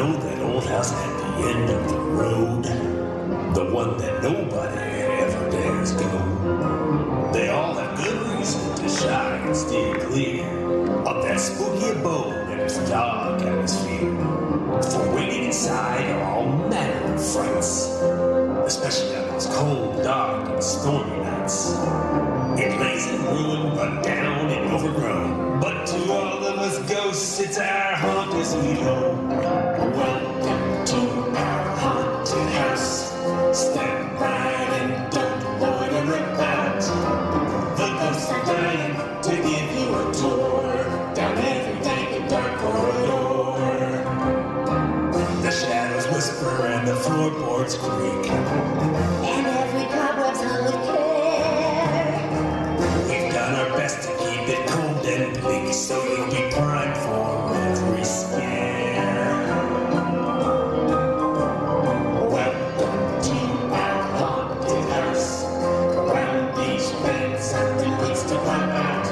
know that old house at the end of the road? The one that nobody ever dares go. They all have good reason to shy and steer clear of that spooky abode and its dark atmosphere. For waiting inside are all manner of frights, especially on those cold, dark, and stormy nights. It lays in ruin, run down and overgrown, but to all of us ghosts, it's our haunt as we go. Welcome to our haunted house. Step right and don't loiter about. The ghosts are dying to give you a tour down every dank and dark corridor. The shadows whisper and the floorboards creak, and every cobweb's hung with care. We've done our best to keep it cold and bleak, so you'll be primed for every scare. Welcome to our haunted house. Around these beds, something waits to pop out.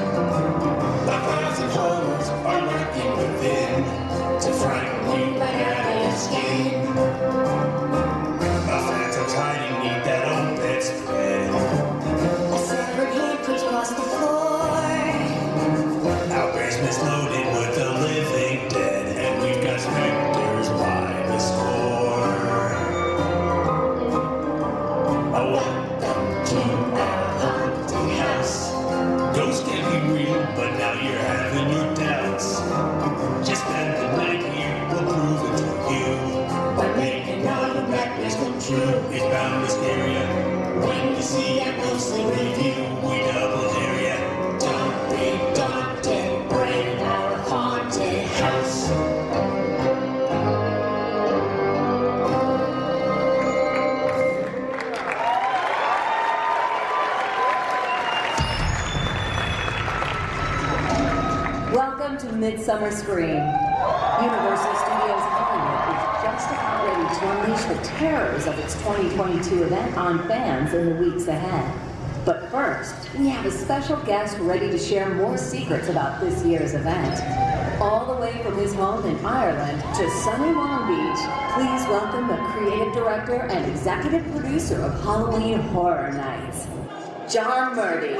1,000 horrors are lurking within to frighten you but never escape. A phantom's hiding neath that old bedspread. A severed head creeps across the floor. Our basement's loaded with the living dead, and we've got specters by the score. Oh, welcome to our haunted house. Ghosts can be real, but now you're having your doubts. Just spend the night here, we'll prove it to you. By making all your nightmares come true, it's bound to scare you. When you see a ghostly review, we double dare ya. Don't be daunted, bring our haunted house. Welcome to Midsummer Scream. Universal Studios Hollywood is just about ready to unleash the terrors of its 2022 event on fans in the weeks ahead. But first, we have a special guest ready to share more secrets about this year's event. All the way from his home in Ireland to sunny Long Beach, please welcome the creative director and executive producer of Halloween Horror Nights, John Murdy.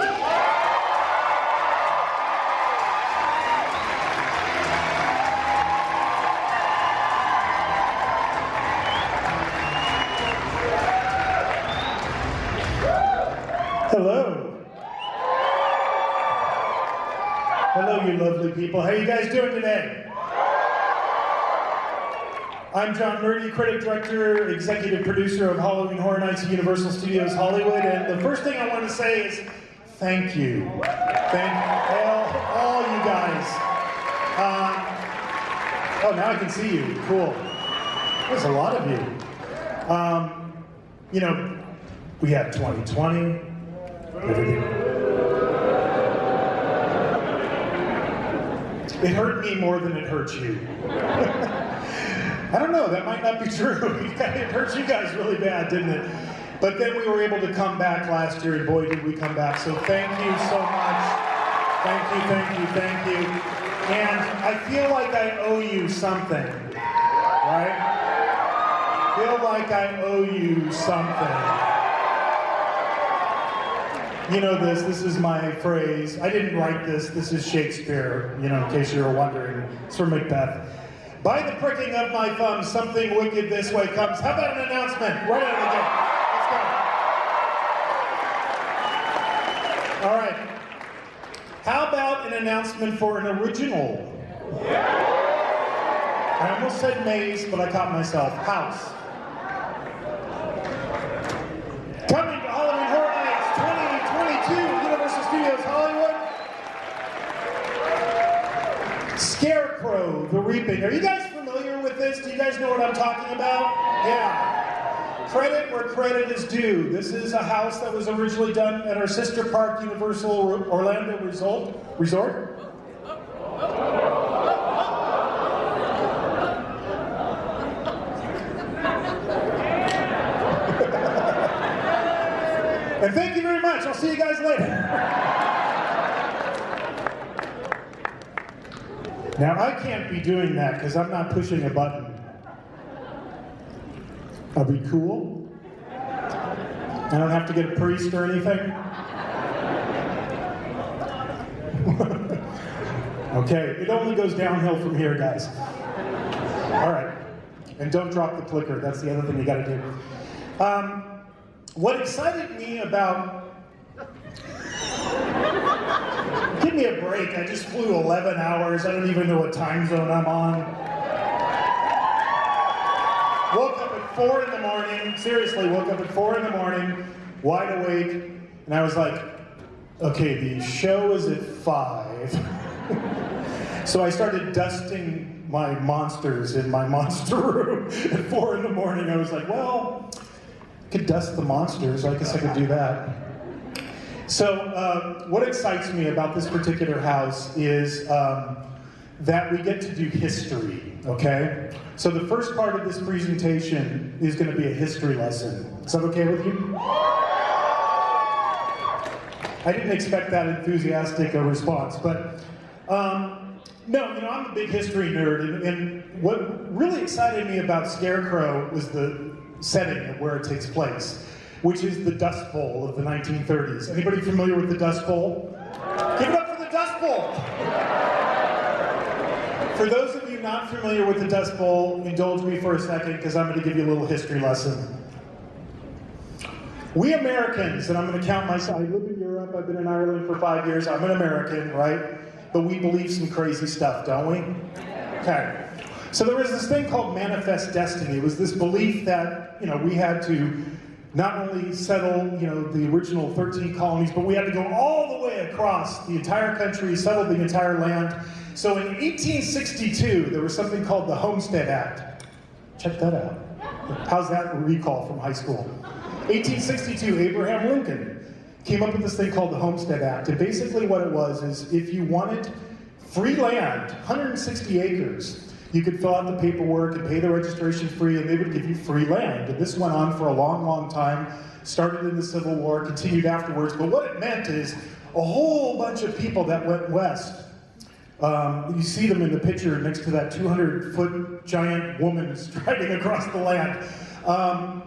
Hello. Hello, you lovely people. How you guys doing today? I'm John Murdy, creative director, executive producer of Halloween Horror Nights at Universal Studios Hollywood, and the first thing I want to say is thank you. Thank all you guys. Oh, now I can see you. Cool. There's a lot of you. You know, we had 2020. Everything. It hurt me more than it hurt you. I don't know, that might not be true. It hurt you guys really bad, didn't it? But then we were able to come back last year, and boy, did we come back. So thank you so much. Thank you, thank you, thank you. And I feel like I owe you something, right? I feel like I owe you something. You know this is my phrase. I didn't write this is Shakespeare, you know, in case you were wondering. It's from Macbeth. By the pricking of my thumb, something wicked this way comes. How about an announcement? Right out of the gate. Let's go. All right. How about an announcement for an original? I almost said maze, but I caught myself. House. Coming to Halloween Horror Nights 2022, Universal Studios Hollywood. Scarecrow, The Reaping. Are you guys familiar with this? Do you guys know what I'm talking about? Yeah. Credit where credit is due. This is a house that was originally done at our sister park, Universal Orlando Resort. And thank you very much. I'll see you guys later. Now, I can't be doing that because I'm not pushing a button. Are we cool? I don't have to get a priest or anything? Okay, it only goes downhill from here, guys. All right, and don't drop the clicker. That's the other thing you gotta do. What excited me about... Give me a break, I just flew 11 hours. I don't even know what time zone I'm on. Woke up at 4 in the morning, seriously, woke up at 4 in the morning, wide awake, and I was like, okay, the show is at 5. So I started dusting my monsters in my monster room at 4 in the morning. I was like, well, I could dust the monsters, I guess I could do that. So what excites me about this particular house is that we get to do history, okay? So the first part of this presentation is going to be a history lesson. Is that okay with you? I didn't expect that enthusiastic a response, but no, I'm a big history nerd, and what really excited me about Scarecrow was the setting of where it takes place, which is the Dust Bowl of the 1930s. Anybody familiar with the Dust Bowl? Give it up for the Dust Bowl! For those of you not familiar with the Dust Bowl, indulge me for a second, because I'm going to give you a little history lesson. We Americans, and I'm going to count myself, I live in Europe, I've been in Ireland for 5 years, I'm an American, right? But we believe some crazy stuff, don't we? Okay. So there was this thing called manifest destiny. It was this belief that, we had to not only settle, the original 13 colonies, but we had to go all the way across the entire country, settle the entire land. So in 1862, there was something called the Homestead Act. Check that out. How's that recall from high school? 1862, Abraham Lincoln came up with this thing called the Homestead Act. And basically what it was is if you wanted free land, 160 acres, you could fill out the paperwork and pay the registration fee, and they would give you free land. And this went on for a long, long time, started in the Civil War, continued afterwards. But what it meant is a whole bunch of people that went west. You see them in the picture next to that 200-foot giant woman striding across the land.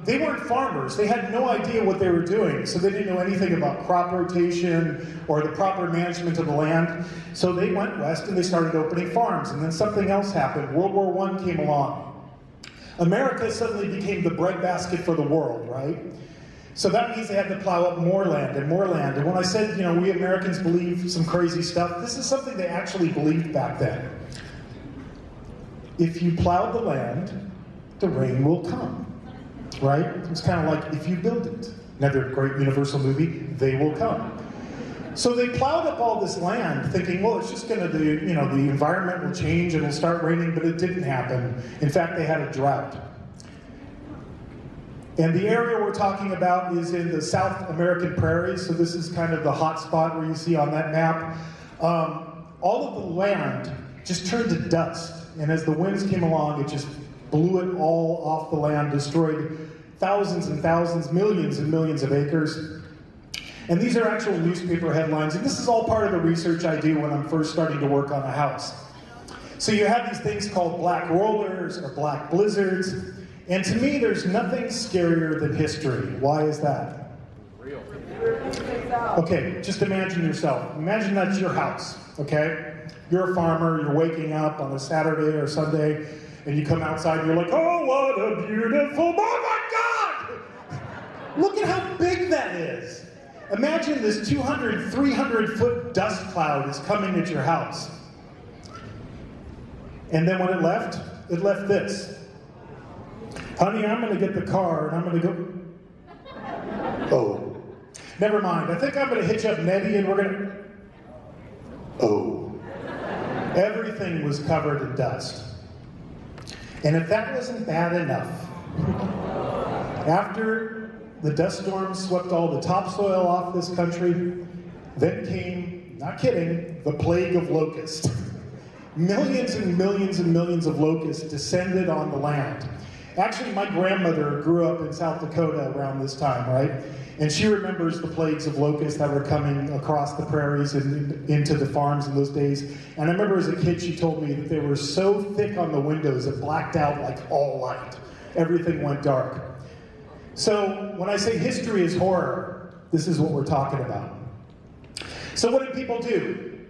They weren't farmers. They had no idea what they were doing, so they didn't know anything about crop rotation or the proper management of the land. So they went west and they started opening farms, and then something else happened. World War I came along. America suddenly became the breadbasket for the world, right? So that means they had to plow up more land and more land. And when I said, we Americans believe some crazy stuff, this is something they actually believed back then. If you plowed the land, the rain will come. Right? It's kind of like if you build it. Another great Universal movie, They Will Come. So they plowed up all this land thinking, well, it's just going to, the environment will change and it'll start raining, but it didn't happen. In fact, they had a drought. And the area we're talking about is in the South American prairies, so this is kind of the hot spot where you see on that map. All of the land just turned to dust, and as the winds came along, it just blew it all off the land, destroyed thousands and thousands, millions and millions of acres. And these are actual newspaper headlines, and this is all part of the research I do when I'm first starting to work on a house. So you have these things called black rollers or black blizzards, and to me there's nothing scarier than history. Why is that? Real. Okay, just imagine yourself. Imagine that's your house, okay? You're a farmer, you're waking up on a Saturday or Sunday, and you come outside and you're like, oh, what a beautiful, oh my God! Look at how big that is. Imagine this 200, 300-foot dust cloud is coming at your house. And then when it left this. Honey, I'm gonna get the car and I'm gonna go, oh. Never mind, I think I'm gonna hitch up Nettie and we're gonna, oh. Everything was covered in dust. And if that wasn't bad enough, after the dust storm swept all the topsoil off this country, then came, not kidding, the plague of locusts. Millions and millions and millions of locusts descended on the land. Actually, my grandmother grew up in South Dakota around this time, right? And she remembers the plagues of locusts that were coming across the prairies and into the farms in those days. And I remember as a kid, she told me that they were so thick on the windows it blacked out like all light. everything went dark. So when I say history is horror, this is what we're talking about. So what did people do?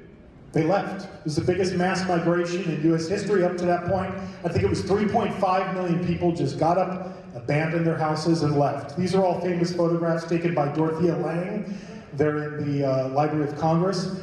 They left. It was the biggest mass migration in U.S. history up to that point. I think it was 3.5 million people just got up, abandoned their houses, and left. These are all famous photographs taken by Dorothea Lange. They're in the Library of Congress.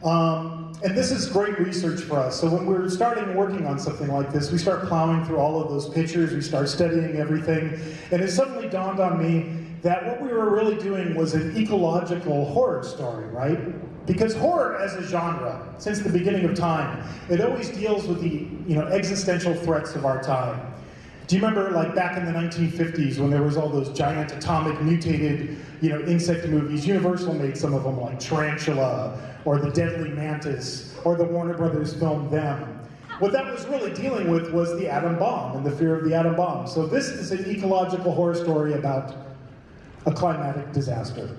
And this is great research for us. So when we're starting working on something like this, we start plowing through all of those pictures, we start studying everything, and it suddenly dawned on me that what we were really doing was an ecological horror story, right? Because horror as a genre, since the beginning of time, it always deals with the existential threats of our time. Do you remember like back in the 1950s when there was all those giant atomic mutated insect movies? Universal made some of them like Tarantula or The Deadly Mantis or the Warner Brothers film Them. What that was really dealing with was the atom bomb and the fear of the atom bomb. So this is an ecological horror story about a climatic disaster.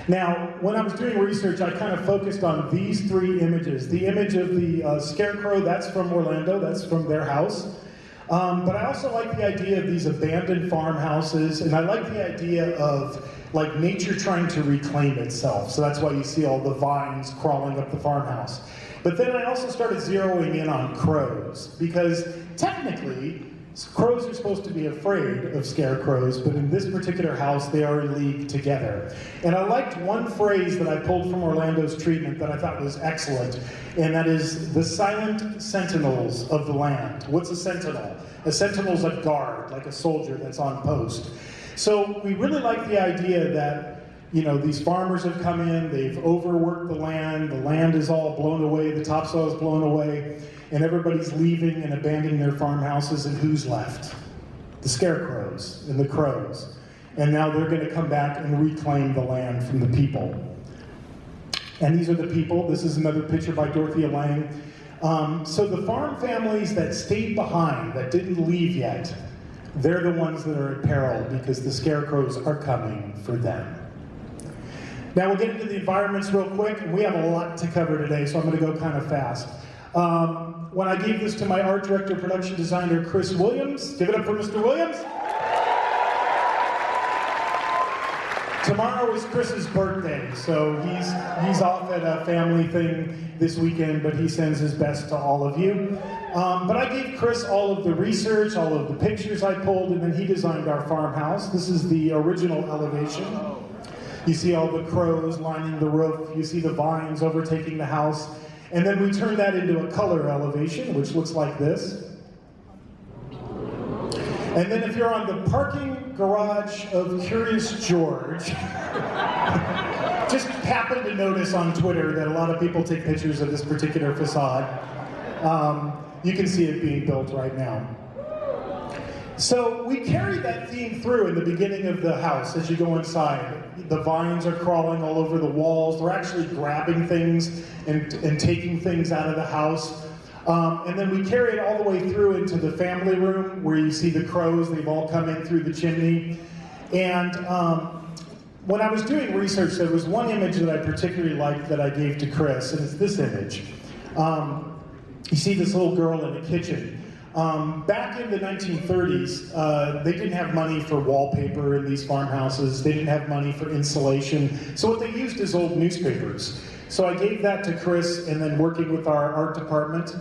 Now, when I was doing research, I kind of focused on these three images. The image of the scarecrow, that's from Orlando, that's from their house. But I also like the idea of these abandoned farmhouses, and I like the idea of like nature trying to reclaim itself. So that's why you see all the vines crawling up the farmhouse. But then I also started zeroing in on crows, because technically, crows are supposed to be afraid of scarecrows, but in this particular house, they are in league together. And I liked one phrase that I pulled from Orlando's treatment that I thought was excellent, and that is the silent sentinels of the land. What's a sentinel? A sentinel's a guard, like a soldier that's on post. So we really like the idea that these farmers have come in, they've overworked the land is all blown away, the topsoil is blown away, and everybody's leaving and abandoning their farmhouses, and who's left? The scarecrows and the crows. And now they're going to come back and reclaim the land from the people. And these are the people. This is another picture by Dorothea Lange. So the farm families that stayed behind, that didn't leave yet, they're the ones that are at peril because the scarecrows are coming for them. Now we'll get into the environments real quick, and we have a lot to cover today, so I'm going to go kind of fast. When I gave this to my art director, production designer, Chris Williams, give it up for Mr. Williams. Tomorrow is Chris's birthday, so he's off at a family thing this weekend, but he sends his best to all of you. But I gave Chris all of the research, all of the pictures I pulled, and then he designed our farmhouse. This is the original elevation. You see all the crows lining the roof, you see the vines overtaking the house, and then we turned that into a color elevation, which looks like this. And then if you're on the parking garage of Curious George, just happened to notice on Twitter that a lot of people take pictures of this particular facade. You can see it being built right now. So we carried that theme through in the beginning of the house as you go inside. The vines are crawling all over the walls. They're actually grabbing things and taking things out of the house. And then we carry it all the way through into the family room where you see the crows. They've all come in through the chimney. And when I was doing research, there was one image that I particularly liked that I gave to Chris, and it's this image. You see this little girl in the kitchen. Back in the 1930s, they didn't have money for wallpaper in these farmhouses. They didn't have money for insulation. So what they used is old newspapers. So I gave that to Chris, and then working with our art department,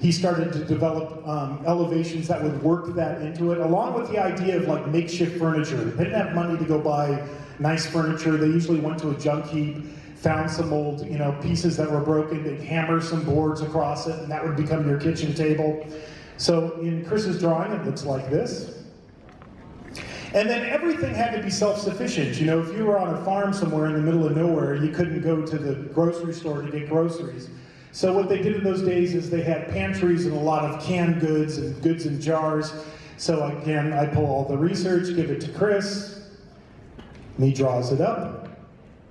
he started to develop elevations that would work that into it, along with the idea of like makeshift furniture. They didn't have money to go buy nice furniture. They usually went to a junk heap, found some old, pieces that were broken. They'd hammer some boards across it, and that would become your kitchen table. So in Chris's drawing, it looks like this. And then everything had to be self-sufficient. If you were on a farm somewhere in the middle of nowhere, you couldn't go to the grocery store to get groceries. So what they did in those days is they had pantries and a lot of canned goods and goods in jars. So again, I pull all the research, give it to Chris, and he draws it up.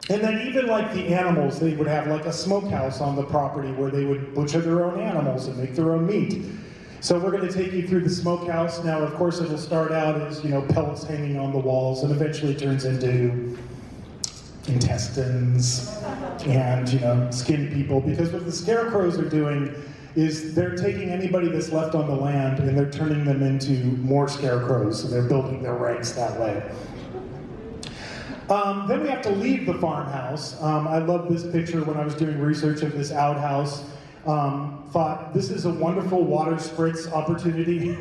And then even like the animals, they would have like a smokehouse on the property where they would butcher their own animals and make their own meat. So we're going to take you through the smokehouse. Now, of course, it'll start out as, pellets hanging on the walls, and eventually turns into intestines and, skin people. Because what the scarecrows are doing is they're taking anybody that's left on the land and they're turning them into more scarecrows, so they're building their ranks that way. Then we have to leave the farmhouse. I love this picture when I was doing research of this outhouse. Thought, this is a wonderful water spritz opportunity.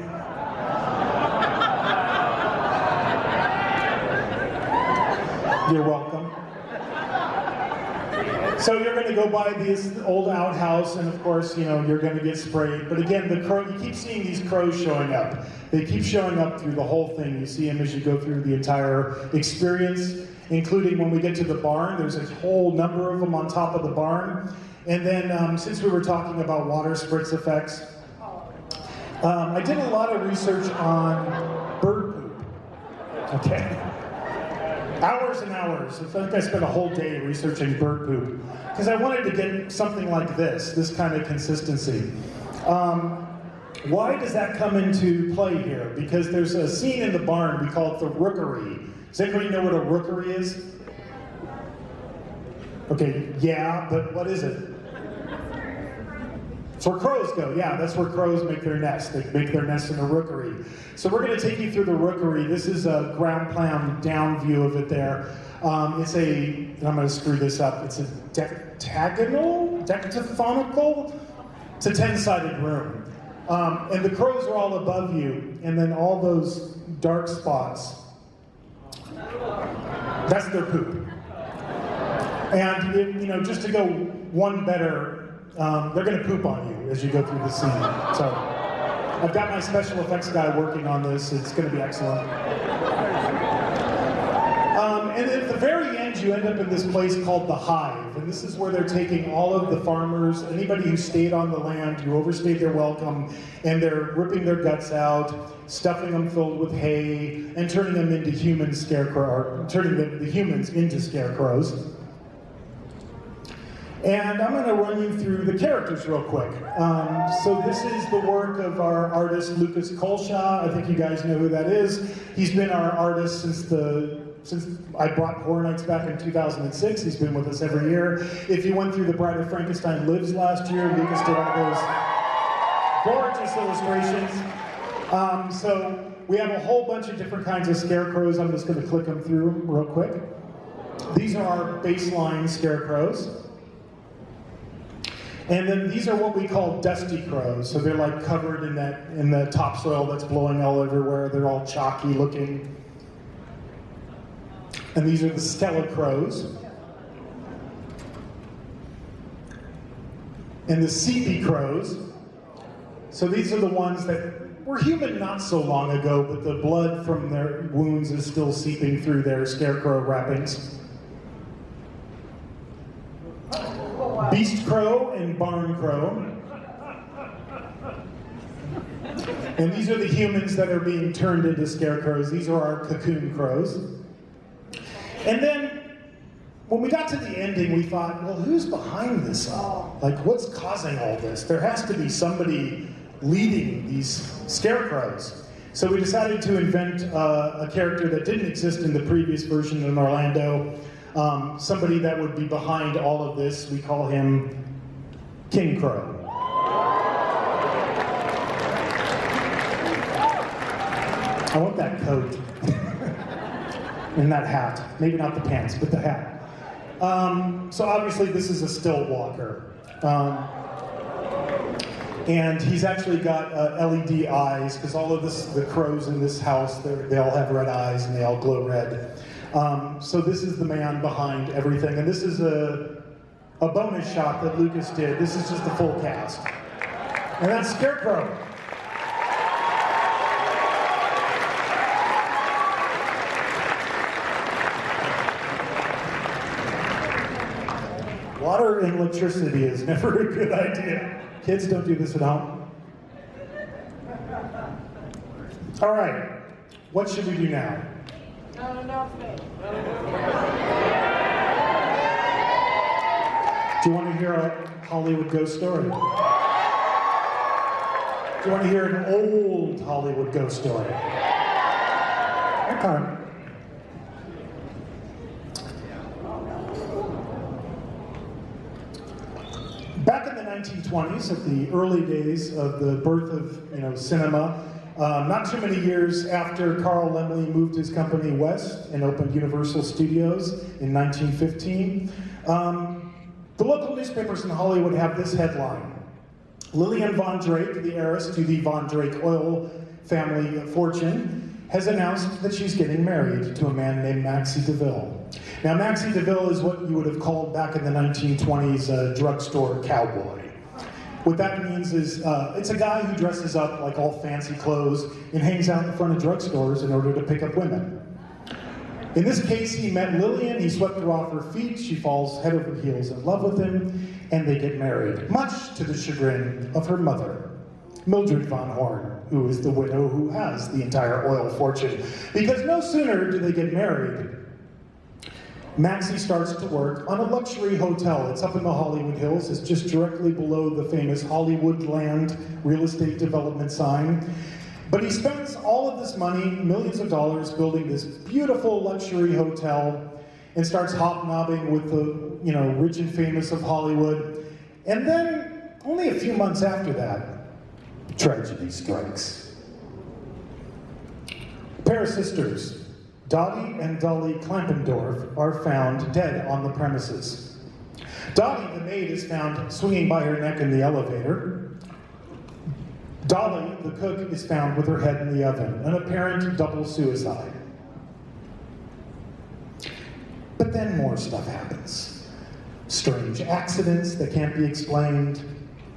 You're welcome. So you're going to go by this old outhouse, and of course, you know, you're going to get sprayed. But again, the crow, you keep seeing these crows showing up. They keep showing up through the whole thing. You see them as you go through the entire experience, including when we get to the barn. There's a whole number of them on top of the barn. And then, since we were talking about water spritz effects, I did a lot of research on bird poop. Okay. Hours and hours. I think I spent a whole day researching bird poop because I wanted to get something like this kind of consistency. Why does that come into play here? Because there's a scene in the barn, we call it the rookery. Does anybody know what a rookery is? Okay, yeah, but what is it? It's where crows go. Yeah, that's where crows make their nest. They make their nest in a rookery. So we're going to take you through the rookery. This is a ground plan down view of it there. It's a, and I'm going to screw this up, it's a dectagonal? It's a 10-sided room. And the crows are all above you, and then all those dark spots, that's their poop. And, you know, just to go one better, they're going to poop on you as you go through the scene. So I've got my special effects guy working on this. It's going to be excellent. And at the very end, you end up in this place called the Hive. And this is where they're taking all of the farmers, anybody who stayed on the land, who overstayed their welcome, and they're ripping their guts out, stuffing them filled with hay, and turning them into human scarecrow, or turning the humans into scarecrows. And I'm going to run you through the characters real quick. So this is the work of our artist, Lucas Colshaw. I think you guys know who that is. He's been our artist since I brought Horror Nights back in 2006. He's been with us every year. If you went through the Bride of Frankenstein Lives last year, Lucas did all those gorgeous illustrations. So we have a whole bunch of different kinds of scarecrows. I'm just going to click them through real quick. These are our baseline scarecrows. And then these are what we call dusty crows. So they're like covered in the topsoil that's blowing all everywhere. They're all chalky looking. And these are the Stella crows. And the sepia crows. So these are the ones that were human not so long ago, but the blood from their wounds is still seeping through their scarecrow wrappings. Beast crow and barn crow. And these are the humans that are being turned into scarecrows. These are our cocoon crows. And then, when we got to the ending, we thought, well, who's behind this all? Like, what's causing all this? There has to be somebody leading these scarecrows. So we decided to invent a character that didn't exist in the previous version in Orlando. Somebody that would be behind all of this. We call him King Crow. I want that coat. And that hat. Maybe not the pants, but the hat. So obviously this is a still walker. And he's actually got LED eyes, because all of the crows in this house, they all have red eyes and they all glow red. So this is the man behind everything. And this is a bonus shot that Lucas did. This is just the full cast. And that's Scarecrow. Water and electricity is never a good idea. Kids, don't do this at home. All right, what should we do now? Do you want to hear a Hollywood ghost story? Do you want to hear an old Hollywood ghost story? Okay. Back in the 1920s, at the early days of the birth of cinema. Not too many years after Carl Laemmle moved his company west and opened Universal Studios in 1915, the local newspapers in Hollywood have this headline: Lillian Von Drake, the heiress to the Von Drake oil family fortune, has announced that she's getting married to a man named Maxie DeVille. Now, Maxie DeVille is what you would have called back in the 1920s a drugstore cowboy. What that means is it's a guy who dresses up like all fancy clothes and hangs out in front of drugstores in order to pick up women. In this case, he met Lillian, he swept her off her feet, she falls head over heels in love with him, and they get married, much to the chagrin of her mother, Mildred Von Horn, who is the widow who has the entire oil fortune. Because no sooner do they get married, Maxie starts to work on a luxury hotel. It's up in the Hollywood Hills. It's just directly below the famous Hollywoodland real estate development sign. But he spends all of this money, millions of dollars, building this beautiful luxury hotel and starts hobnobbing with the rich and famous of Hollywood. And then, only a few months after that, tragedy strikes. A pair of sisters, Dottie and Dolly Klampendorf, are found dead on the premises. Dottie, the maid, is found swinging by her neck in the elevator. Dolly, the cook, is found with her head in the oven, an apparent double suicide. But then more stuff happens. Strange accidents that can't be explained,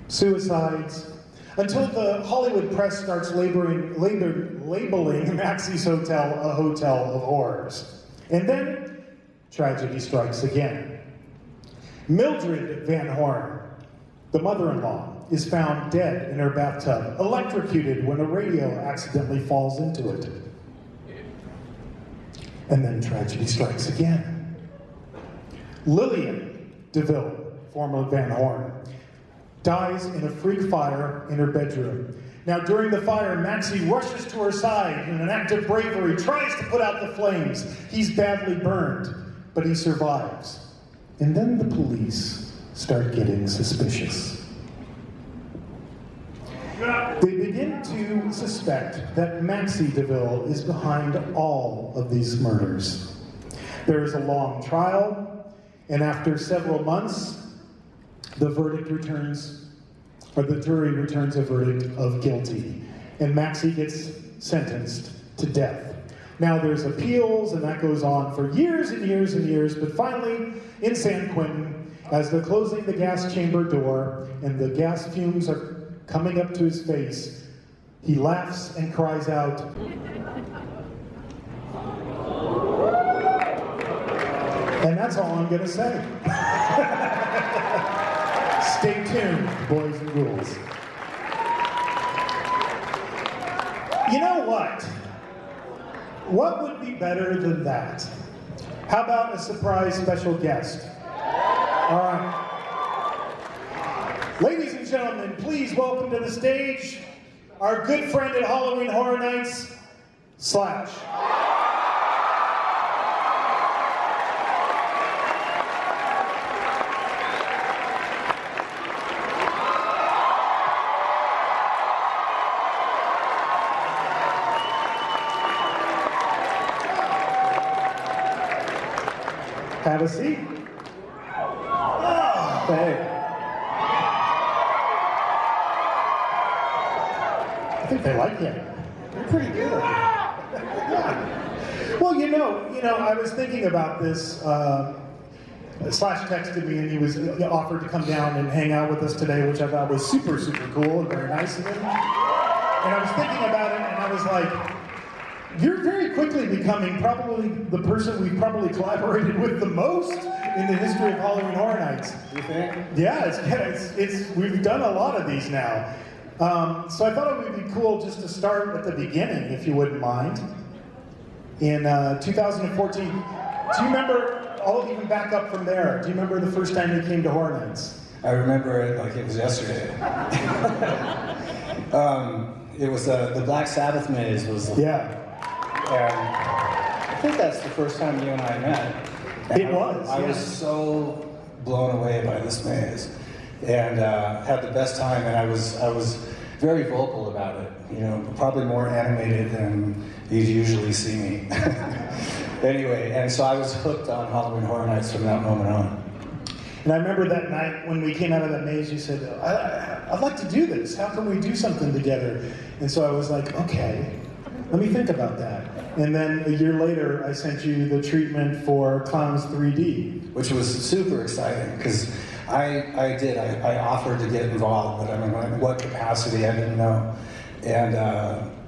suicides, until the Hollywood press starts labeling Maxie's hotel a hotel of horrors. And then, tragedy strikes again. Mildred Van Horn, the mother-in-law, is found dead in her bathtub, electrocuted when a radio accidentally falls into it. And then tragedy strikes again. Lillian DeVille, formerly Van Horn, dies in a freak fire in her bedroom. Now, during the fire, Maxie rushes to her side in an act of bravery, tries to put out the flames. He's badly burned, but he survives. And then the police start getting suspicious. They begin to suspect that Maxie DeVille is behind all of these murders. There is a long trial, and after several months, the jury returns a verdict of guilty, and Maxie gets sentenced to death. Now there's appeals, and that goes on for years and years and years, but finally, in San Quentin, as they're closing the gas chamber door, and the gas fumes are coming up to his face, he laughs and cries out, and that's all I'm gonna say. Stay tuned, boys and ghouls. You know what? What would be better than that? How about a surprise special guest? All right. Ladies and gentlemen, please welcome to the stage our good friend at Halloween Horror Nights, Slash. Have a seat. Oh, hey. I think they like you. You're pretty good. Yeah. Well, I was thinking about this. Slash texted me and he was offered to come down and hang out with us today, which I thought was super, super cool and very nice of him. And I was thinking about it and I was like, you're very quickly becoming probably the person we've probably collaborated with the most in the history of Halloween Horror Nights. You think? Yeah, we've done a lot of these now. So I thought it would be cool just to start at the beginning, if you wouldn't mind. In 2014, do you remember, I'll even back up from there, do you remember the first time you came to Horror Nights? I remember it like it was yesterday. It was the Black Sabbath maze was. Yeah. And I think that's the first time you and I met. And It was. I was so blown away by this maze. and had the best time. And I was very vocal about it. You know, probably more animated than you'd usually see me. Anyway, and so I was hooked on Halloween Horror Nights from that moment on. And I remember that night when we came out of that maze, you said, I'd like to do this. How can we do something together? And so I was like, okay, let me think about that. And then a year later, I sent you the treatment for Clowns 3D. Which was super exciting, because I offered to get involved, but I mean, in what capacity, I didn't know. And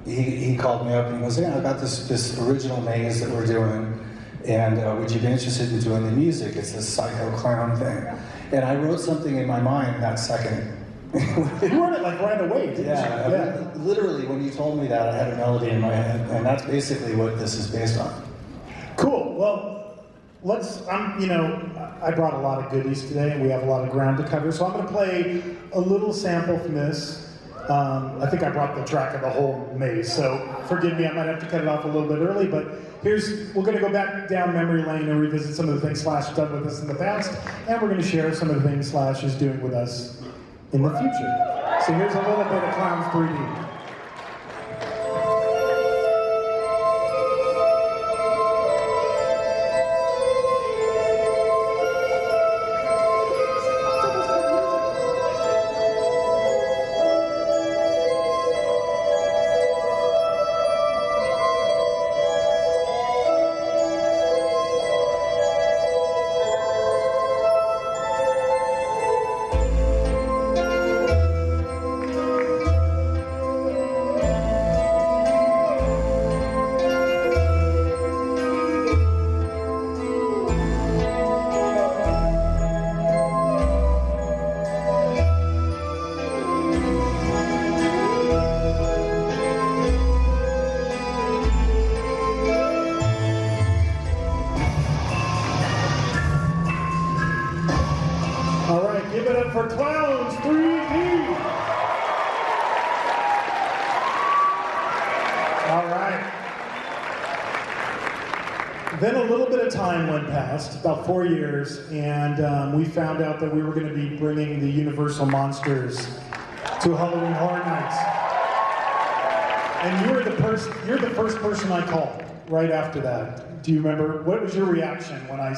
he called me up and he goes, yeah, I got this original maze that we're doing, and would you be interested in doing the music? It's this psycho clown thing. And I wrote something in my mind that second. You wrote it like right away, didn't you? Yeah. Literally, when you told me that, I had a melody in my head, and that's basically what this is based on. Cool. Well, I brought a lot of goodies today, and we have a lot of ground to cover, so I'm going to play a little sample from this. I think I brought the track of the whole maze, so forgive me, I might have to cut it off a little bit early, but we're going to go back down memory lane and revisit some of the things Slash has done with us in the past, and we're going to share some of the things Slash is doing with us in the future. So here's a little bit of Clowns 3D. For Clowns 3D. All right. Then a little bit of time went past, about 4 years, and we found out that we were going to be bringing the Universal Monsters to Halloween Horror Nights. And you're the first person I called right after that. Do you remember? What was your reaction when I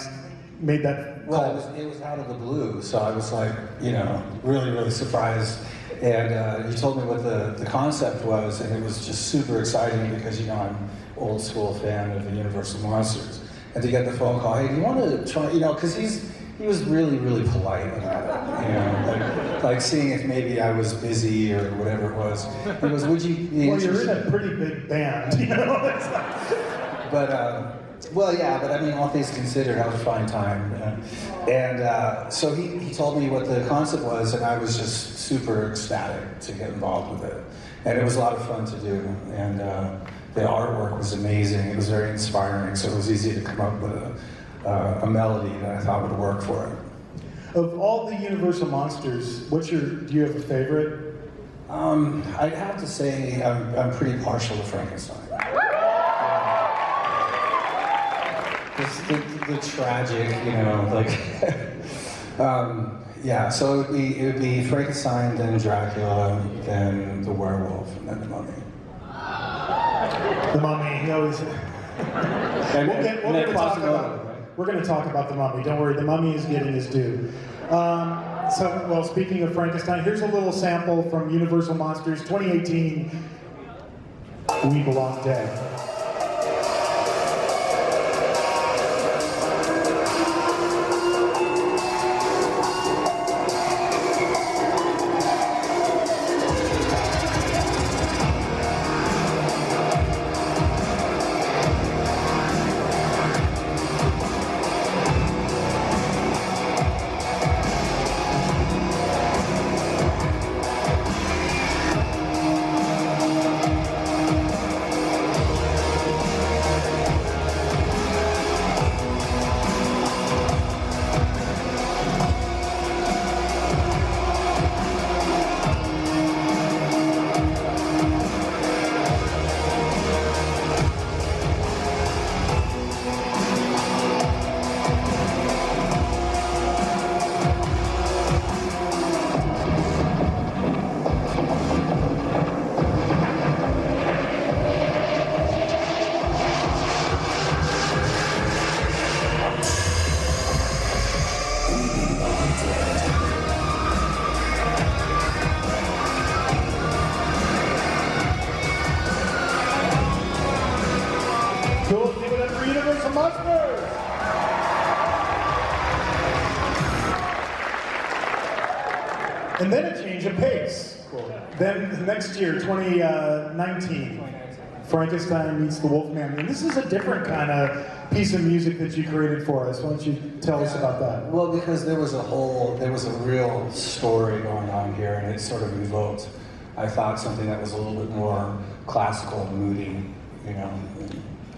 made that call? Well, it was out of the blue, so I was like, really, really surprised. And you told me what the concept was, and it was just super exciting because, I'm an old school fan of the Universal Monsters. And to get the phone call, hey, do you want to try, because he was really, really polite about it, like seeing if maybe I was busy or whatever it was. He goes, would you be interested? You're in a pretty big band, But I mean, all things considered, I would find time. So he told me what the concept was, and I was just super ecstatic to get involved with it. And it was a lot of fun to do. And the artwork was amazing. It was very inspiring, so it was easy to come up with a melody that I thought would work for it. Of all the Universal Monsters, do you have a favorite? I'd have to say I'm pretty partial to Frankenstein. The tragic, so it would be Frankenstein, then Dracula, then the werewolf, and then the mummy. The mummy, he always... We're going to talk about the mummy. Don't worry, the mummy is getting his due. Speaking of Frankenstein, here's a little sample from Universal Monsters 2018, We Belong Dead. Monsters! And then a change of pace. Then next year, 2019, Frankenstein meets the Wolfman. And this is a different kind of piece of music that you created for us. Why don't you tell us about that? Well, because there was a real story going on here, and it sort of evoked, I thought, something that was a little bit more classical and moody, you know.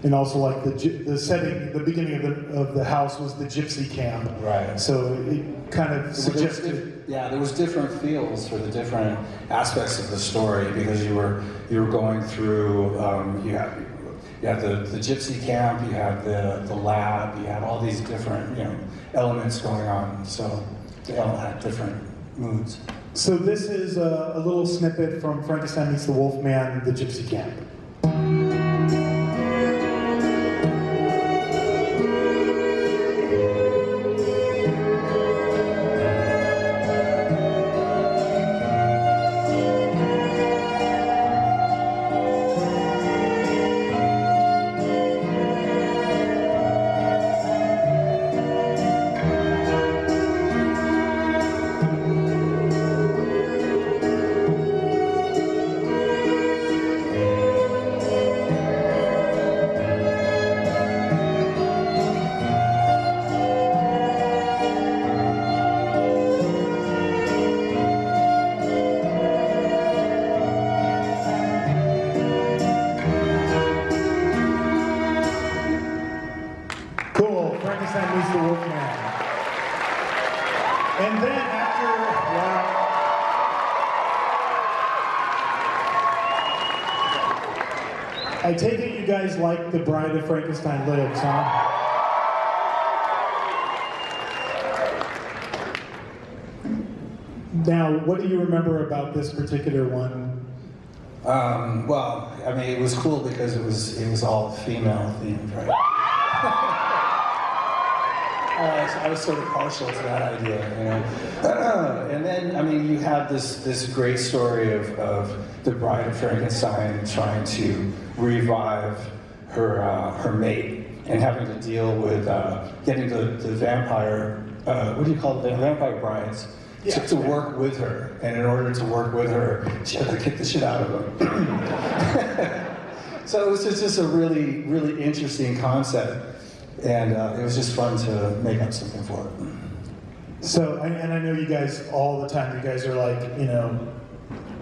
And also, like the setting, the beginning of the house was the gypsy camp. Right. So it kind of suggested. There was different feels for the different aspects of the story, because you were going through. You had the gypsy camp, you had the lab, you had all these different elements going on. So they all had different moods. So this is a little snippet from Frankenstein Meets the Wolfman, the gypsy camp. Cool, Frankenstein Meets the Wolfman. And then after, wow. I take it you guys like The Bride of Frankenstein Lives, huh? Now, what do you remember about this particular one? Well, I mean, it was cool because it was all female themed, right? I was sort of partial to that idea, you know. And then, I mean, you have this great story of the Bride of Frankenstein trying to revive her mate and having to deal with getting the vampire, what do you call it, the vampire brides, to work with her. And in order to work with her, she had to kick the shit out of them. So it was just a really, really interesting concept. And it was just fun to make up something for it. So, and I know you guys all the time, you guys are like,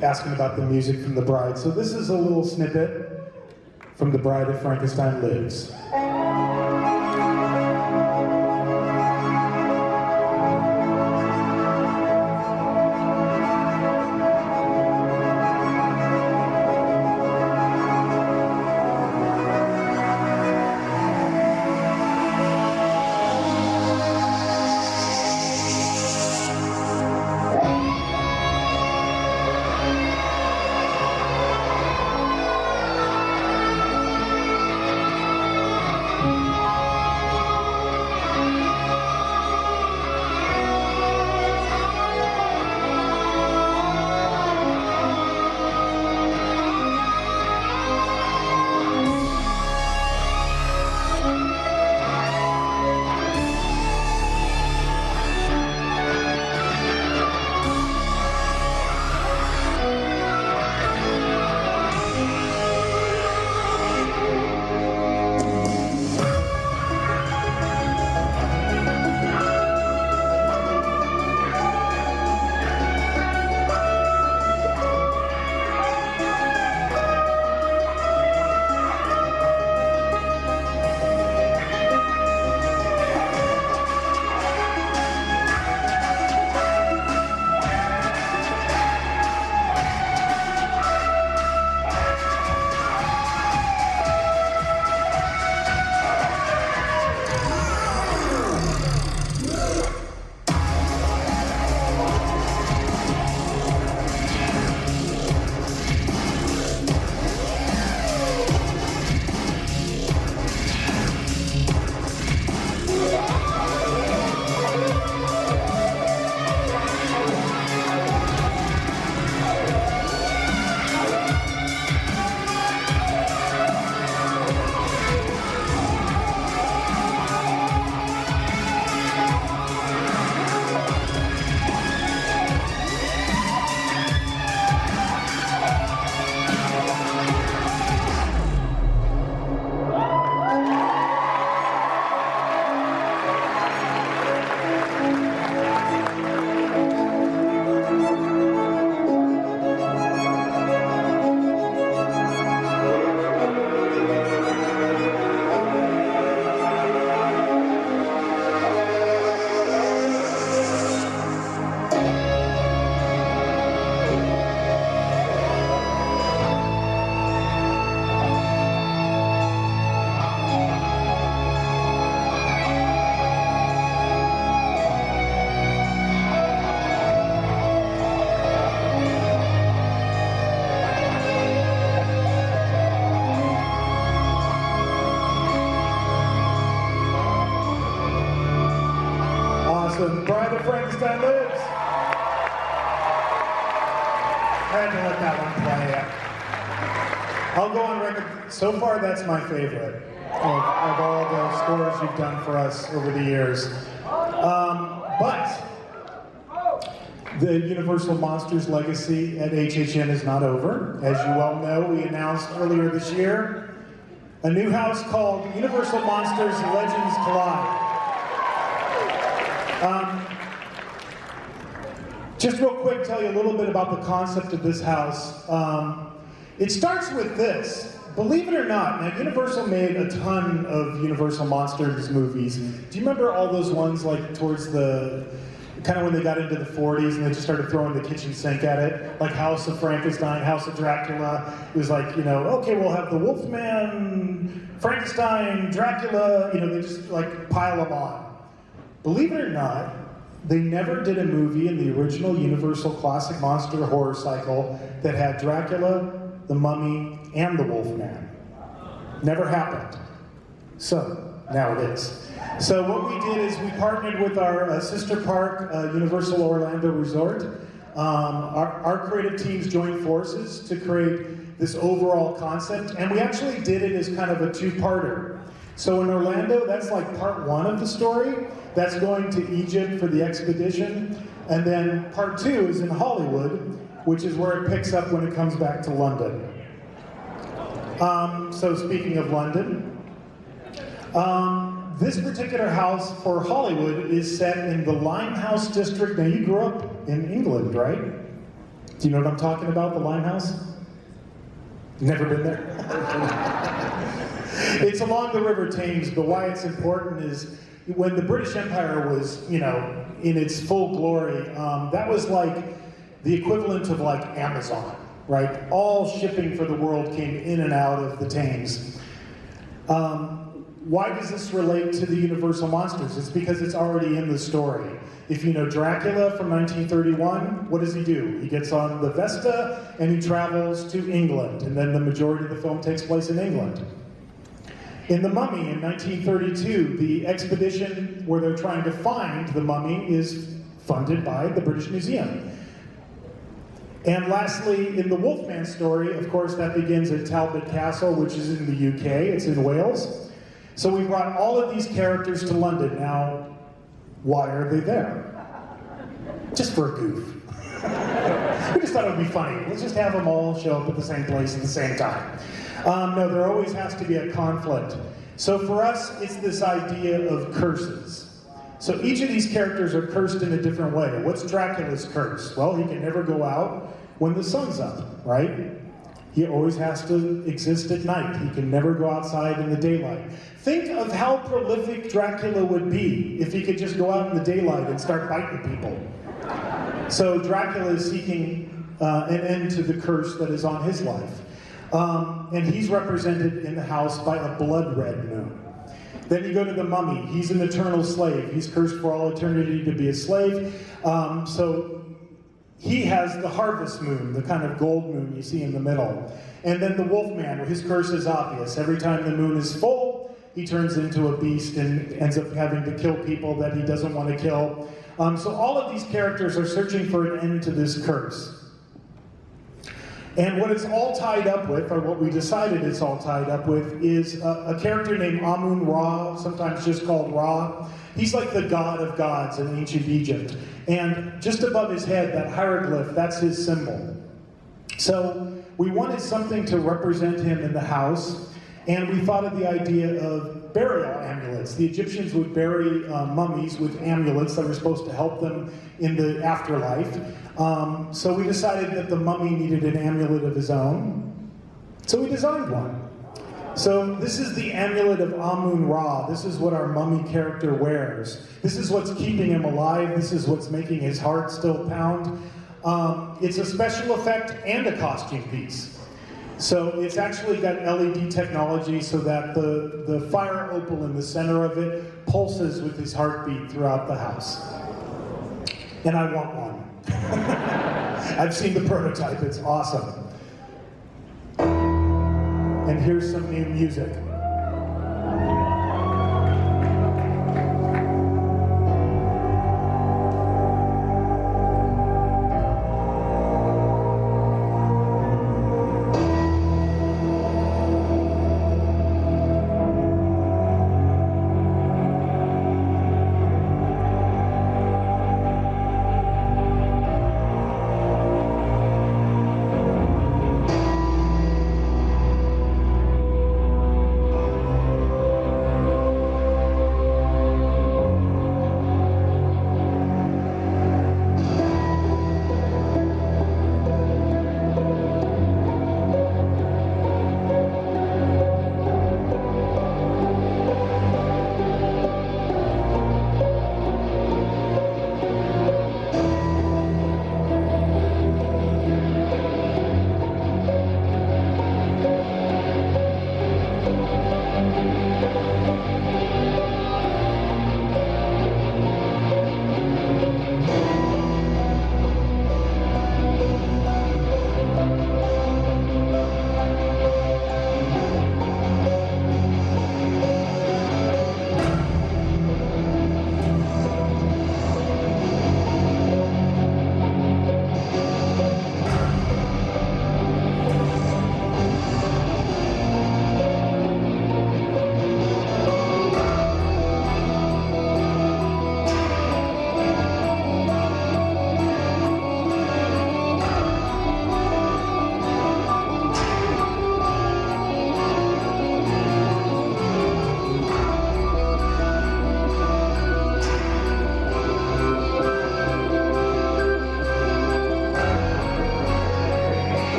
asking about the music from The Bride. So this is a little snippet from The Bride of Frankenstein Lives. Frankenstein Lives. I had to let that one play. I'll go on record. So far, that's my favorite of all the scores you've done for us over the years. But the Universal Monsters legacy at HHN is not over. As you well know, we announced earlier this year a new house called Universal Monsters Legends Collide. Just real quick, tell you a little bit about the concept of this house. It starts with this. Believe it or not, now Universal made a ton of Universal Monsters movies. Do you remember all those ones like towards the, kind of when they got into the 40s and they just started throwing the kitchen sink at it? Like House of Frankenstein, House of Dracula. It was like, okay, we'll have the Wolfman, Frankenstein, Dracula, they just like pile them on. Believe it or not, they never did a movie in the original Universal classic monster horror cycle that had Dracula, the Mummy, and the Wolfman. Never happened. So, now it is. So what we did is we partnered with our sister park, Universal Orlando Resort. Our creative teams joined forces to create this overall concept, and we actually did it as kind of a two-parter. So in Orlando, that's like part one of the story. That's going to Egypt for the expedition. And then part two is in Hollywood, which is where it picks up when it comes back to London. So speaking of London, this particular house for Hollywood is set in the Limehouse district. Now you grew up in England, right? Do you know what I'm talking about, the Limehouse? Never been there? It's along the River Thames, but why it's important is when the British Empire was, in its full glory, that was like the equivalent of like Amazon, right? All shipping for the world came in and out of the Thames. Why does this relate to the Universal Monsters? It's because it's already in the story. If you know Dracula from 1931, what does he do? He gets on the Vesta and he travels to England, and then the majority of the film takes place in England. In The Mummy in 1932, the expedition where they're trying to find the mummy is funded by the British Museum. And lastly, in the Wolfman story, of course, that begins at Talbot Castle, which is in the UK, it's in Wales. So we brought all of these characters to London. Now, why are they there? Just for a goof. We just thought it would be funny. Let's just have them all show up at the same place at the same time. No, there always has to be a conflict. So for us, it's this idea of curses. So each of these characters are cursed in a different way. What's Dracula's curse? Well, he can never go out when the sun's up, right? He always has to exist at night. He can never go outside in the daylight. Think of how prolific Dracula would be if he could just go out in the daylight and start biting people. So Dracula is seeking an end to the curse that is on his life. And he's represented in the house by a blood red moon. Then you go to the Mummy. He's an eternal slave. He's cursed for all eternity to be a slave. So he has the harvest moon, the kind of gold moon you see in the middle. And then the Wolfman, his curse is obvious. Every time the moon is full, he turns into a beast and ends up having to kill people that he doesn't want to kill. So all of these characters are searching for an end to this curse. And what it's all tied up with, or what we decided it's all tied up with, is a character named Amun-Ra, sometimes just called Ra. He's like the god of gods in ancient Egypt. And just above his head, that hieroglyph, that's his symbol. So we wanted something to represent him in the house, and we thought of the idea of burial amulets. The Egyptians would bury mummies with amulets that were supposed to help them in the afterlife. So we decided that the mummy needed an amulet of his own, so we designed one. So this is the amulet of Amun-Ra. This is what our mummy character wears. This is what's keeping him alive. This is what's making his heart still pound. It's a special effect and a costume piece. So it's actually got LED technology so that the fire opal in the center of it pulses with his heartbeat throughout the house. And I want one. I've seen the prototype, it's awesome. And here's some new music.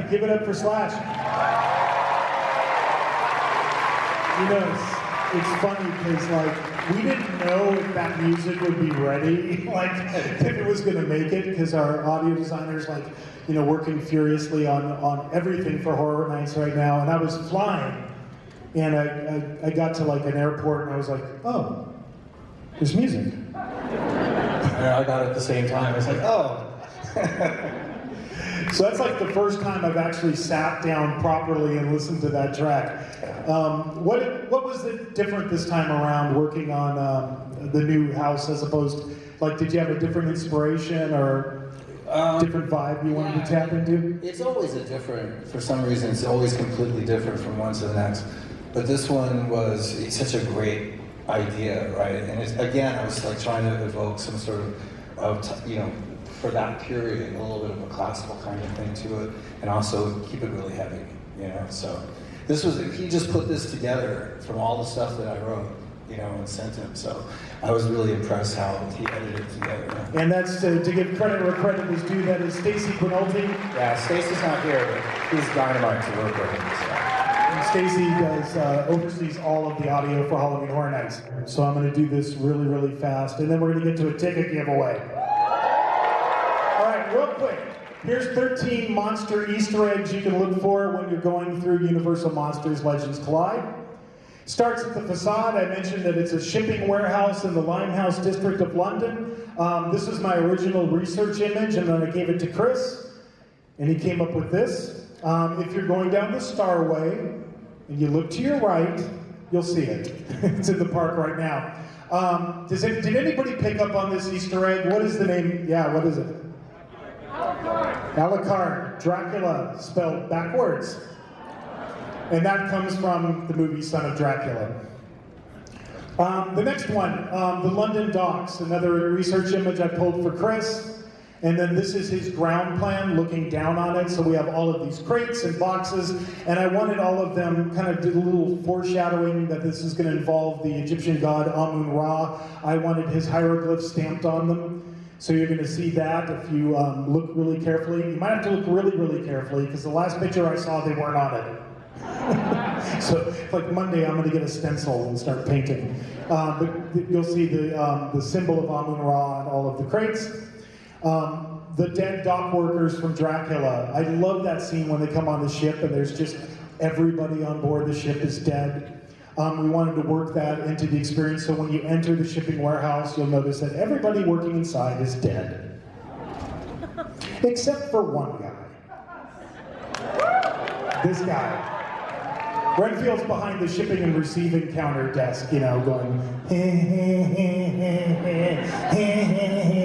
Give it up for Slash. You know, it's funny because, like, we didn't know if that music would be ready, like, if it was going to make it, because our audio designer's, like, you know, working furiously on everything for Horror Nights right now, and I was flying, and I got to, like, an airport, and I was like, oh, there's music. And I got it at the same time. I was like, oh. So that's like the first time I've actually sat down properly and listened to that track. What was it different this time around working on the new house as opposed to, like, did you have a different inspiration or different vibe you wanted to tap into? It's always for some reason, it's always completely different from one to the next. But this one was such a great idea, right? And again, I was like trying to evoke some sort of you know, for that period, a little bit of a classical kind of thing to it, and also keep it really heavy, you know. So this was, he just put this together from all the stuff that I wrote, you know, and sent him. So I was really impressed how he edited it together. And that's to give credit where credit is due. That is Stacy Quinolti. Yeah, Stacy's not here, but he's dynamite to work with. And Stacy oversees all of the audio for Halloween Horror Nights. So I'm going to do this really, really fast, and then we're going to get to a ticket giveaway. All right, real quick. Here's 13 monster Easter eggs you can look for when you're going through Universal Monsters Legends Collide. Starts at the facade. I mentioned that it's a shipping warehouse in the Limehouse district of London. This is my original research image, and then I gave it to Chris, and he came up with this. If you're going down the Starway, and you look to your right, you'll see it. It's in the park right now. Did anybody pick up on this Easter egg? What is the name? Yeah, what is it? Alucard, Dracula, spelled backwards. And that comes from the movie Son of Dracula. The next one, the London Docks, another research image I pulled for Chris. And then this is his ground plan, looking down on it. So we have all of these crates and boxes, and I wanted all of them, kind of did a little foreshadowing that this is going to involve the Egyptian god Amun-Ra. I wanted his hieroglyphs stamped on them. So you're going to see that if you look really carefully. You might have to look really, really carefully, because the last picture I saw, they weren't on it. So, like Monday, I'm going to get a stencil and start painting. But you'll see the symbol of Amun-Ra on all of the crates. The dead dock workers from Dracula. I love that scene when they come on the ship and there's just everybody on board the ship is dead. We wanted to work that into the experience, so when you enter the shipping warehouse, you'll notice that everybody working inside is dead. Except for one guy. This guy. Renfield's behind the shipping and receiving counter desk, you know, going,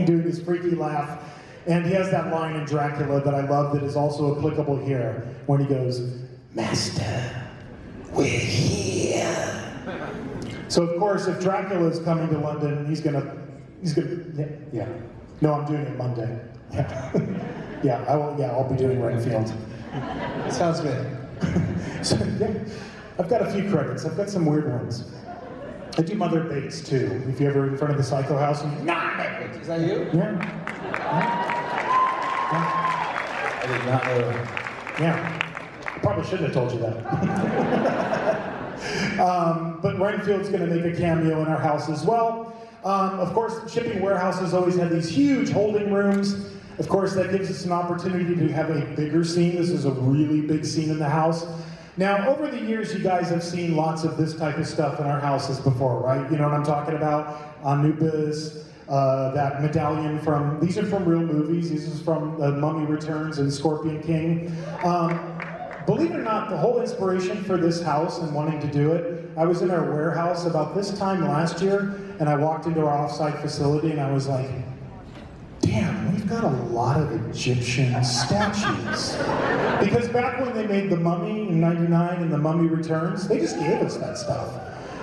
doing his freaky laugh. And he has that line in Dracula that I love that is also applicable here, when he goes, "Master, we're here." So of course, if Dracula is coming to London, he's gonna, yeah. No, I'm doing it Monday. Yeah, I'll be doing Renfield. Sounds good. So, yeah, I've got a few credits. I've got some weird ones. I do Mother Bates too. If you're ever in front of the Psycho House, and, Is that you? yeah. I did not know that. Yeah. I probably shouldn't have told you that. But Renfield's going to make a cameo in our house as well. Of course, shipping warehouses always have these huge holding rooms. Of course, that gives us an opportunity to have a bigger scene. This is a really big scene in the house. Now, over the years, you guys have seen lots of this type of stuff in our houses before, right? You know what I'm talking about? Anubis, that medallion from, these are from real movies. These is from Mummy Returns and Scorpion King. Believe it or not, the whole inspiration for this house and wanting to do it, I was in our warehouse about this time last year, and I walked into our offsite facility, and I was like, damn, we've got a lot of Egyptian statues. Because back when they made The Mummy in '99 and The Mummy Returns, they just gave us that stuff.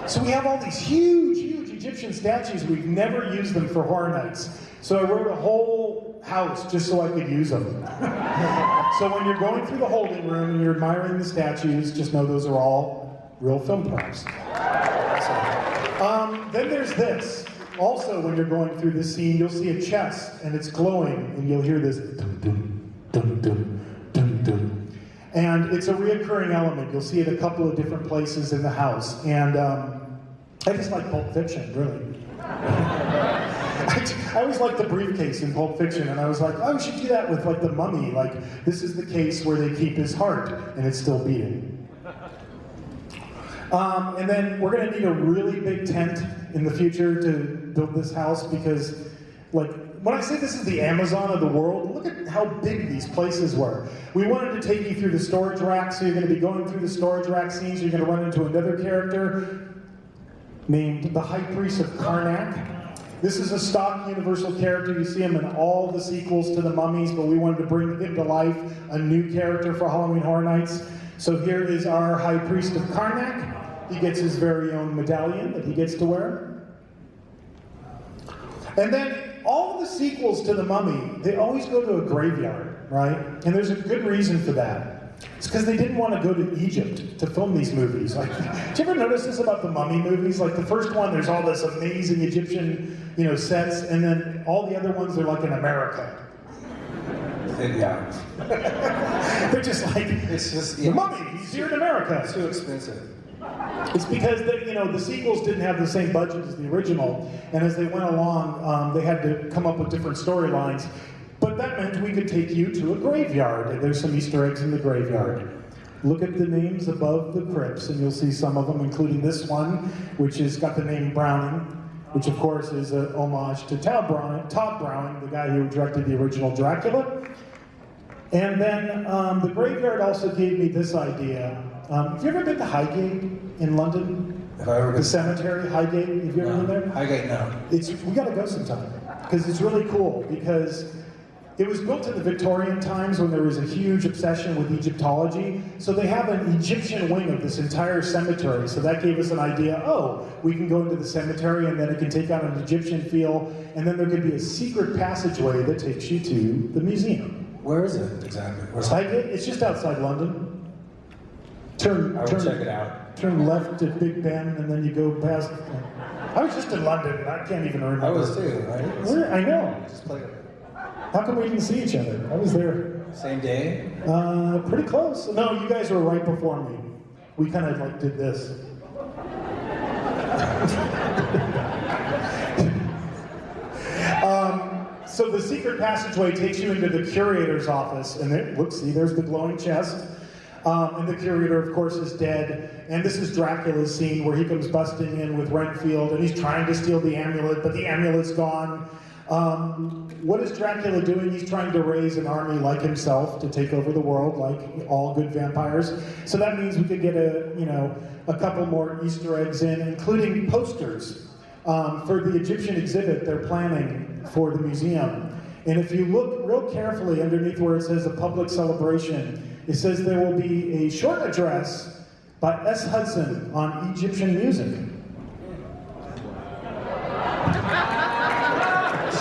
So we have all these huge, huge Egyptian statues. We've never used them for Horror Nights. So I wrote a whole house just so I could use them. So when you're going through the holding room and you're admiring the statues, just know those are all real film props. Then there's this. Also, when you're going through this scene, you'll see a chest, and it's glowing, and you'll hear this dum dum dum dum dum dum. And it's a reoccurring element. You'll see it a couple of different places in the house. And I just like Pulp Fiction, really. I always liked the briefcase in Pulp Fiction, and I was like, oh, we should do that with like the mummy. Like, this is the case where they keep his heart, and it's still beating. And then we're gonna need a really big tent in the future to build this house because, like, when I say this is the Amazon of the world, look at how big these places were. We wanted to take you through the storage rack, so you're gonna be going through the storage rack scenes, you're gonna run into another character named the High Priest of Karnak. This is a stock Universal character. You see him in all the sequels to the Mummies, but we wanted to bring him to life, a new character for Halloween Horror Nights. So here is our High Priest of Karnak. He gets his very own medallion that he gets to wear. And then all of the sequels to the Mummy, they always go to a graveyard, right? And there's a good reason for that. It's because they didn't want to go to Egypt to film these movies. Like, did you ever notice this about the Mummy movies? Like the first one, there's all this amazing Egyptian, sets, and then all the other ones, they're like in America. Yeah. They're just like, It's just the Mummy, he's here in America. It's too expensive. It's because the sequels didn't have the same budget as the original, and as they went along, they had to come up with different storylines. But that meant we could take you to a graveyard, and there's some Easter eggs in the graveyard. Look at the names above the crypts, and you'll see some of them, including this one, which has got the name Browning, which of course is an homage to Todd Browning, the guy who directed the original Dracula. And then the graveyard also gave me this idea. Have you ever been to Highgate in London? Have I ever been? The cemetery, Highgate, have you ever been there? Highgate, no. We gotta go sometime, because it's really cool, because it was built in the Victorian times when there was a huge obsession with Egyptology. So they have an Egyptian wing of this entire cemetery. So that gave us an idea, we can go into the cemetery and then it can take on an Egyptian feel. And then there could be a secret passageway that takes you to the museum. Where is it exactly? Where's Highgate? It's just outside London. I will check it out. Turn left at Big Ben and then you go past. I was just in London. I can't even remember. I was too, right? I know. Just played it. How come we didn't see each other? I was there. Same day? Pretty close. No, you guys were right before me. We kind of like did this. So the secret passageway takes you into the curator's office, and there's the glowing chest. And the curator, of course, is dead. And this is Dracula's scene where he comes busting in with Renfield, and he's trying to steal the amulet, but the amulet's gone. What is Dracula doing? He's trying to raise an army like himself to take over the world, like all good vampires. So that means we could get a couple more Easter eggs in, including posters for the Egyptian exhibit they're planning for the museum. And if you look real carefully underneath where it says a public celebration, it says there will be a short address by S. Hudson on Egyptian music.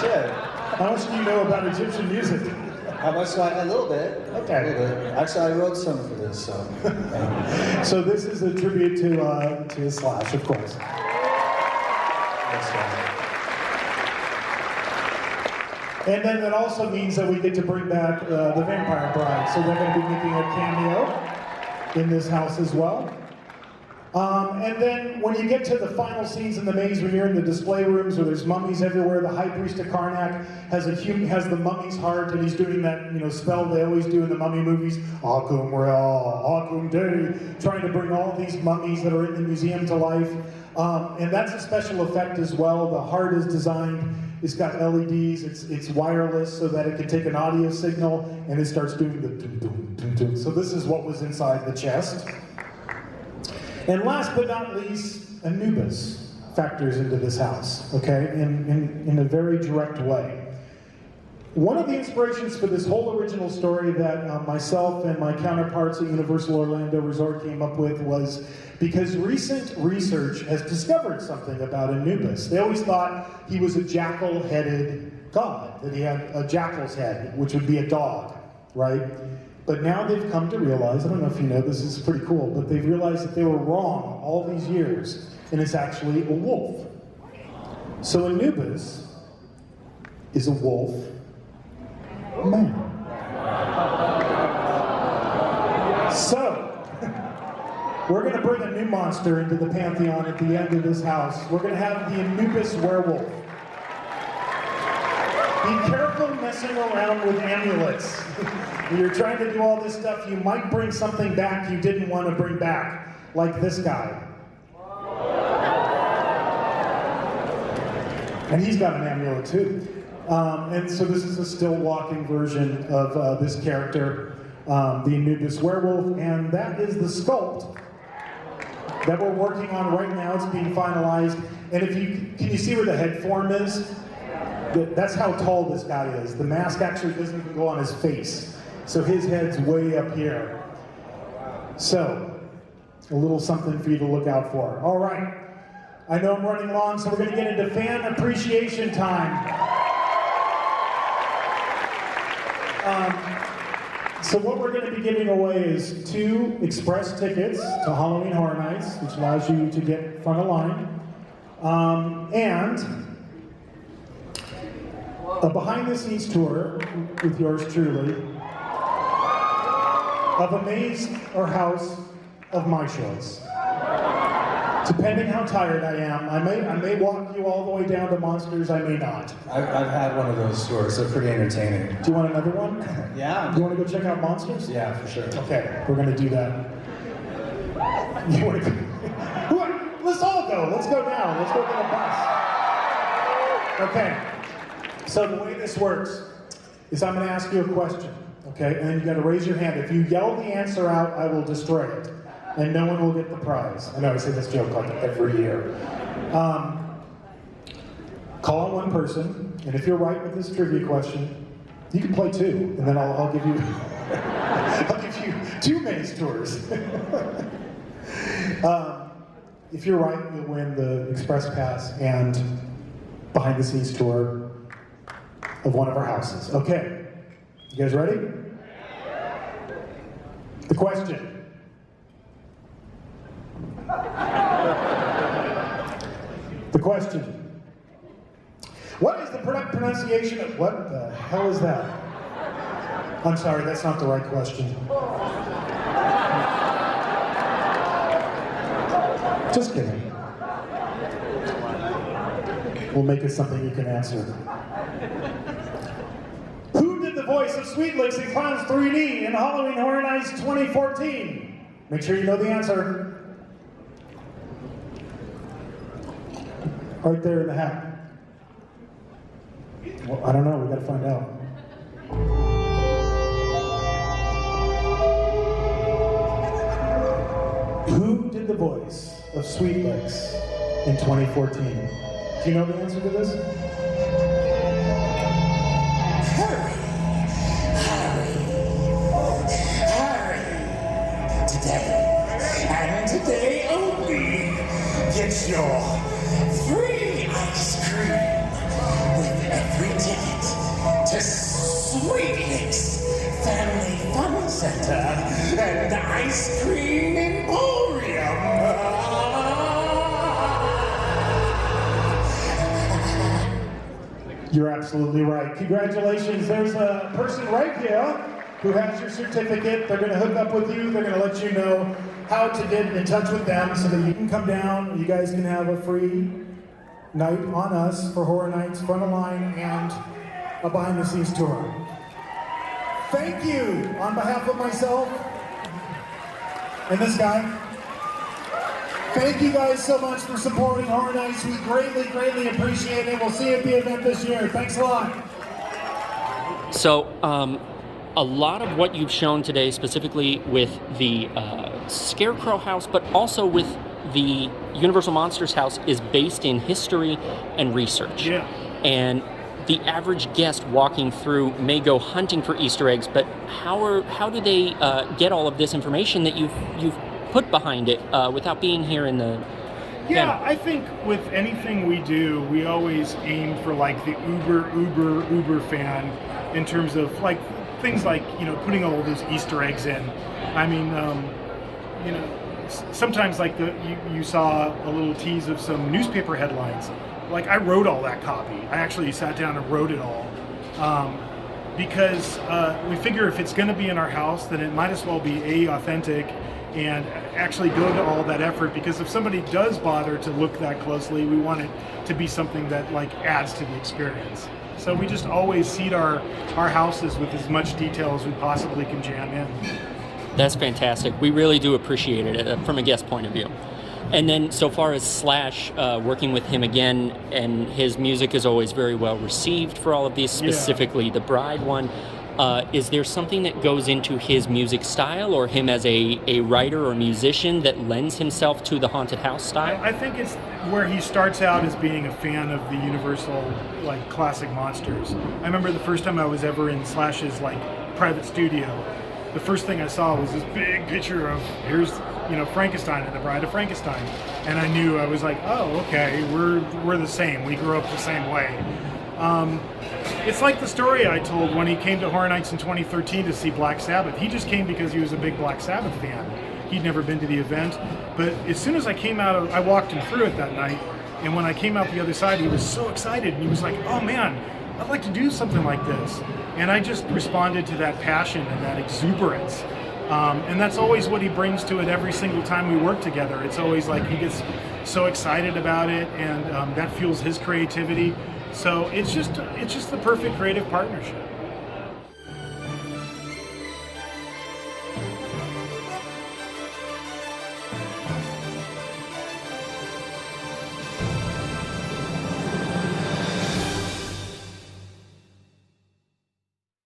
Shit. How much do you know about Egyptian music? How much do I? A little bit. Okay. A little bit. Actually, I wrote some for this, so. So this is a tribute to Slash, of course. That's right. And then that also means that we get to bring back the Vampire Bride. So they're going to be making a cameo in this house as well. And then when you get to the final scenes in the maze, when you're in the display rooms where there's mummies everywhere, the High Priest of Karnak has the mummy's heart, and he's doing that spell they always do in the mummy movies, Akum Real, Akum Day, trying to bring all these mummies that are in the museum to life. And that's a special effect as well. The heart is designed. It's got LEDs, it's wireless so that it can take an audio signal, and it starts doing the dum dum dum dum. So this is what was inside the chest. And last but not least, Anubis factors into this house, okay, in a very direct way. One of the inspirations for this whole original story that myself and my counterparts at Universal Orlando Resort came up with was because recent research has discovered something about Anubis. They always thought he was a jackal-headed god, that he had a jackal's head, which would be a dog, right? But now they've come to realize, I don't know if you know, this is pretty cool, but they've realized that they were wrong all these years, and it's actually a wolf. So Anubis is a wolf man. new monster into the pantheon at the end of this house. We're going to have the Anubis werewolf. Be careful messing around with amulets. When you're trying to do all this stuff, you might bring something back you didn't want to bring back, like this guy. And he's got an amulet too. And so this is a still walking version of this character, the Anubis werewolf, and that is the sculpt that we're working on right now. It's being finalized. And can you see where the head form is? That's how tall this guy is. The mask actually doesn't even go on his face. So his head's way up here. So, a little something for you to look out for. All right. I know I'm running long, so we're going to get into fan appreciation time. So what we're going to be giving away is 2 express tickets to Halloween Horror Nights, which allows you to get front of line, and a behind-the-scenes tour with yours truly of a maze or house of my choice. Depending how tired I am, I may walk you all the way down to monsters, I may not. I've had one of those tours, they're pretty entertaining. Do you want another one? Yeah. Do you want to go check out monsters? Yeah, for sure. Okay, we're going to do that. You want to go? Let's all go. Let's go now. Let's go get a bus. Okay. So the way this works is I'm going to ask you a question, okay? And then you got to raise your hand. If you yell the answer out, I will destroy it. And no one will get the prize. I know I say this joke like every year. Call on one person, and if you're right with this trivia question, you can play 2, and then I'll give you I'll give you 2 maze tours. If you're right, you'll win the express pass and behind-the-scenes tour of one of our houses. Okay, you guys ready? The question. The question. What is the pronunciation of, what the hell is that? I'm sorry, that's not the right question. Just kidding. We'll make it something you can answer. Who did the voice of Sweet Licks in Clowns 3D in Halloween Horror Nights 2014? Make sure you know the answer. Right there in the hat. Well, I don't know, we gotta find out. Who did the voice of Sweet Licks in 2014? Do you know the answer to this? Hurry! Today, and today only, get your free ice cream with every ticket to Sweet Licks Family Fun Center and Ice Cream Emporium. You're absolutely right. Congratulations. There's a person right here who has your certificate. They're going to hook up with you. They're going to let you know how to get in touch with them so that you can come down. You guys can have a free night on us for Horror Nights, front of line, and a behind-the-scenes tour. Thank you on behalf of myself and this guy. Thank you guys so much for supporting Horror Nights. We greatly, greatly appreciate it. We'll see you at the event this year. Thanks a lot. So, a lot of what you've shown today, specifically with the Scarecrow house, but also with the Universal Monsters house, is based in history and research. Yeah. And the average guest walking through may go hunting for Easter eggs, but how do they get all of this information that you've put behind it without being here in the Yeah, I think with anything we do, we always aim for like the uber fan in terms of like things like, you know, putting all those Easter eggs in. I mean, you know, sometimes like you saw a little tease of some newspaper headlines. Like I wrote all that copy. I actually sat down and wrote it all. Because we figure if it's going to be in our house, then it might as well be A, authentic, and actually go to all that effort, because if somebody does bother to look that closely, we want it to be something that like adds to the experience. So we just always seat our houses with as much detail as we possibly can jam in. That's fantastic. We really do appreciate it from a guest point of view. And then so far as Slash, working with him again, and his music is always very well received for all of these, specifically the Bride one. Is there something that goes into his music style or him as a writer or musician that lends himself to the haunted house style? I think it's where he starts out as being a fan of the Universal like classic monsters. I remember the first time I was ever in Slash's like private studio, the first thing I saw was this big picture of here's Frankenstein and the Bride of Frankenstein, and I knew, I was like, oh, okay, we're the same. We grew up the same way. It's like the story I told when he came to Horror Nights in 2013 to see Black Sabbath. He just came because he was a big Black Sabbath fan. He'd never been to the event, but as soon as I came out, I walked him through it that night, and when I came out the other side, he was so excited, and he was like, oh man, I'd like to do something like this. And I just responded to that passion and that exuberance. And that's always what he brings to it every single time we work together. It's always like he gets so excited about it, and that fuels his creativity. So it's just the perfect creative partnership.